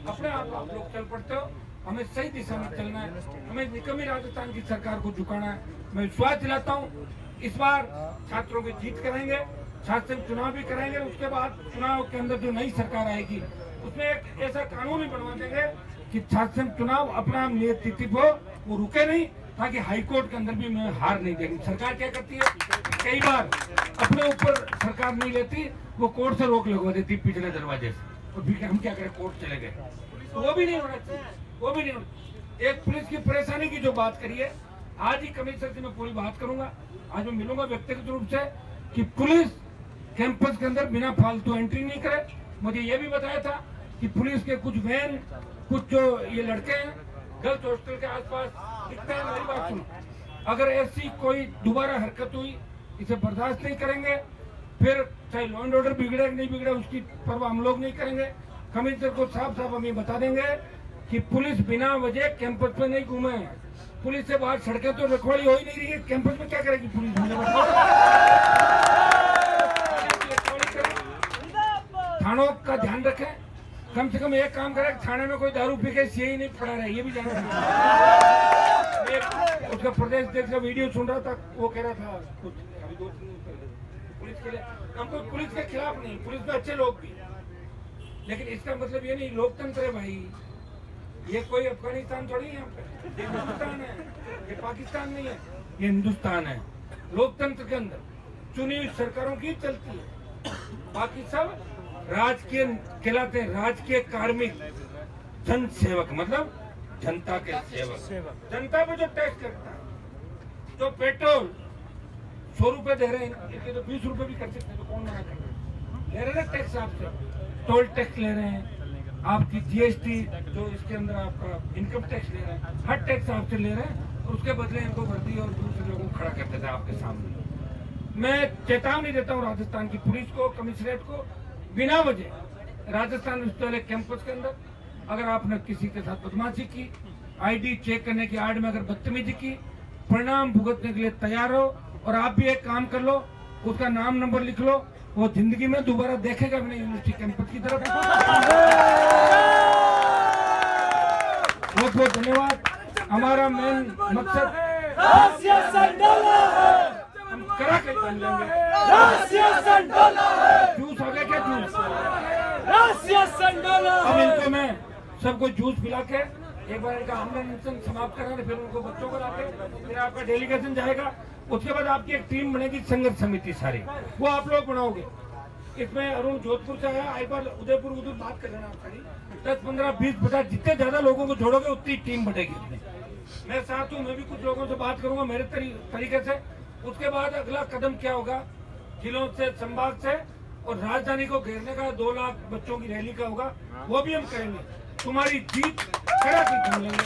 Speaker 1: अपने आप लोग चल पड़ते हो। हमें सही दिशा में चलना है, हमें निकम्मी राजस्थान की सरकार को झुकाना है। मैं विश्वास दिलाता हूँ इस बार छात्रों की जीत करेंगे, शासन चुनाव भी करेंगे, उसके बाद चुनाव के अंदर जो नई सरकार आएगी उसमें एक ऐसा कानून ही बनवा देंगे कि शासन चुनाव अपना नियत तिथि हो, वो रुके नहीं, ताकि हाईकोर्ट के अंदर भी मैं हार नहीं देगी। सरकार क्या करती है, कई बार अपने ऊपर सरकार नहीं लेती, वो कोर्ट से रोक लगवा देती पिछले दरवाजे से, और फिर हम क्या करें, कोर्ट चले गए। तो वो भी नहीं होना चाहिए, वो भी नहीं होना। एक पुलिस की परेशानी की जो बात करी है, आज ही कमिश्नर से मैं पूरी बात करूंगा, आज मैं मिलूंगा व्यक्तिगत रूप से कि पुलिस कैंपस के अंदर बिना फालतू एंट्री नहीं करे। मुझे ये भी बताया था कि पुलिस के कुछ वैन, कुछ जो ये लड़के हैं गर्ल्स हॉस्टल के आसपास दिखते हैं, मेरी बात सुनो, अगर ऐसी कोई दोबारा हरकत हुई इसे बर्दाश्त नहीं करेंगे। फिर चाहे लॉ एंड ऑर्डर बिगड़े नहीं बिगड़े उसकी परवाह हम लोग नहीं करेंगे। कमिश्नर को साफ साफ हम ये बता देंगे कि पुलिस बिना वजह कैंपस में नहीं घूमे, पुलिस से बाहर सड़कें तो रखवाली हो ही नहीं रही है, कैंपस में क्या करेगी पुलिस? मुझे बताओ। थानों का ध्यान रखें, कम से कम एक काम करें, थाने में कोई दारू पी के सीए नहीं पड़ा रहे, ये भी जाना चाहिए। उसका प्रदेश देश का वीडियो सुन रहा था, वो कह रहा था कुछ अभी 2-3 दिन पहले, पुलिस के लिए हमको पुलिस के खिलाफ नहीं, पुलिस में अच्छे लोग भी, लेकिन इसका मतलब ये नहीं लोकतंत्र है भाई, ये कोई अफगानिस्तान थोड़ी है, यहाँ पे ये हिंदुस्तान है, ये पाकिस्तान नहीं है, ये हिंदुस्तान है। लोकतंत्र के अंदर चुनी हुई सरकारों की चलती है, बाकी सब राजकीय कहलाते हैं, राजकीय कार्मिक जन सेवक, मतलब जनता के सेवक। जनता पे जो टैक्स करता है, जो पेट्रोल 100 रुपए दे रहे हैं, इनके तो 20 रुपए भी कर सकते हैं, तो कौन मना कर रहे हैं? ले रहे हैं टैक्स आपसे, टोल टैक्स ले रहे हैं, आपकी जीएसटी जो इसके अंदर आपका इनकम टैक्स ले रहे हैं, हर टैक्स आपसे ले रहे हैं, और उसके बदले इनको वर्दी और दूसरे लोगों को खड़ा करते थे आपके सामने। मैं चेतावनी देता हूँ राजस्थान की पुलिस को, कमिश्नरेट को, बिना वजह राजस्थान विश्वविद्यालय कैंपस के अंदर अगर आपने किसी के साथ बदमाशी की, आईडी चेक करने की आड़ में अगर बदतमीजी की, परिणाम भुगतने के लिए तैयार हो। और आप भी एक काम कर लो, उसका नाम नंबर लिख लो, वो जिंदगी में दोबारा देखेगा भी नहीं यूनिवर्सिटी कैंपस की तरफ। बहुत बहुत धन्यवाद। हमारा मेन मकसद हम करा के काम लेंगे। जूस आ गया क्या? जूस अब इनको मैं सबको जूस पिला के एक बार इनका आंदोलन समाप्त करेंगे, फिर उनको बच्चों को लाके फिर आपका डेलीगेशन जाएगा। उसके बाद आपकी एक टीम बनेगी, संघर्ष समिति सारी, वो आप लोग बनाओगे। इसमें अरुण जोधपुर से आया, एक बार उदयपुर उधर बात कर लेना, आप सारी 10, 15, 20, 50 जितने ज्यादा लोगों को जोड़ोगे उतनी टीम बढ़ेगी। मैं साथ हूँ, मैं भी कुछ लोगों से बात करूंगा मेरे तरीके से। उसके बाद अगला कदम क्या होगा, जिलों से, संभाग से और राजधानी को घेरने का 2 लाख बच्चों की रैली का होगा, वो भी हम करेंगे। तुम्हारी जीत करा के हम लेंगे।